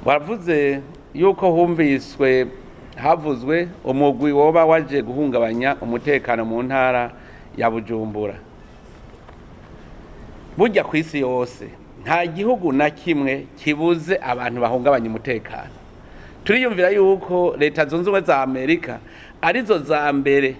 wavuze yuko havuzwe umugwi woba waje guhungabanya umutekano mu ntara ya Bujumbura. Burya ku isi yose nta gihugu na kimwe kibuze abantu bahungabanya umutekano. Turiyumvira yuko leta zunze ubumwe za Amerika arizo za mbere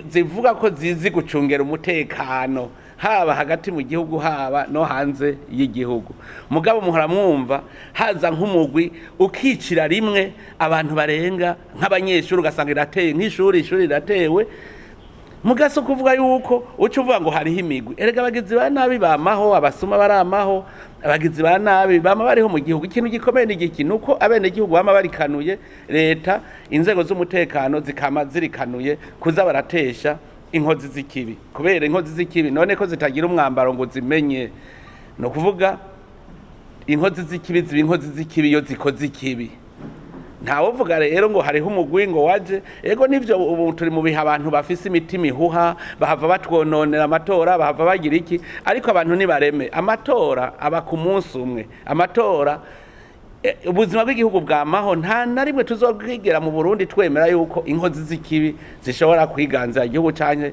zivuga ko zizi gucungera umutekano haba hagati mu gihugu haba no hanze y'igihugu. Mugabo muhora mwumva haza nk'umugwi ukicira rimwe abantu barenga nk'abanyeshuri ugasanga irateye nk'ishuri riratewe, mugaso kuvuga yuko uca uvuga ngo hariho imigwi. Erega abagizi ba nabi bamaho, abasuma baramaho, abagizi ba nabi bama bariho mu gihugu. Ikintu gikomeye n'igiki nuko abene gihugu bama barikanuye, leta inzego z'umutekano zikama zirikanuye kuza baratesha inkozi z'ikibi. Kubera inkozi z'ikibi none ko zitagira umwambaro ngo zimenye, no kuvuga inkozi z'ikibi ziba inkozi z'ikibi yo zikoze ikibi. Ntawovuga rero ngo hariho umugwi ngo waje, ego nivyo ubu turi mu bihe abantu bafise imitima ihuha, bahava batwononera amatora, bahava bagira iki, ariko abantu nibareme amatora aba ku munsi umwe. Amatora ubuzima bw'igihugu bwamaho, nta na rimwe tuzokwigera mu Burundi twemera yuko inkozi z'ikibi zishobora kwiganza igihugu canke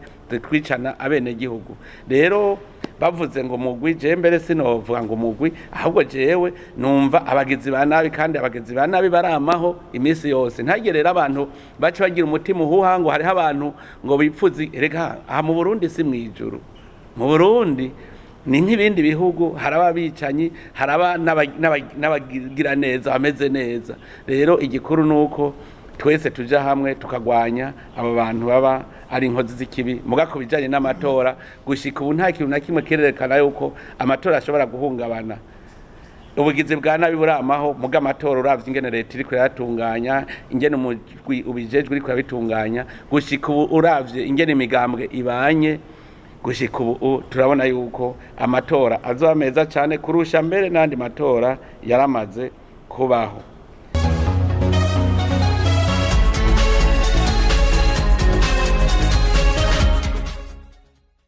kwicana abene gihugu. Rero bavuze ngo mugwi, je mbere sinovuga ngo mugwi, ahubwo jewe numva abagizi ba nabi, kandi abagizi ba nabi baramaho imisi yose. Ntagerera abantu bace bagira umutima uhuha ngo hariho abantu ngo bipfuzi. Erega aha mu Burundi si mwijuru. Mu Burundi ni nk'ibindi bihugu, haraba bicanyi, haraba n'abagira neza bameze neza. Rero igikuru nuko twese tuja hamwe tukagwanya aba bantu baba ari inkozi z'ikibi. Muga ku bijanye n'amatora gushika ubu nta kintu na kimwe kirerekana yuko amatora ashobora guhungabana. Ubugizi bwa nabi buramaho, muga amatora uravye ingene leta iriko iratunganya, ingene umugwi ubijejwe uriko irabitunganya, gushika ubu uravye ingene imigambwe ibanye, gushika ubu turabona yuko amatora azoba meza cane kurusha mbere n'andi matora yaramaze kubaho.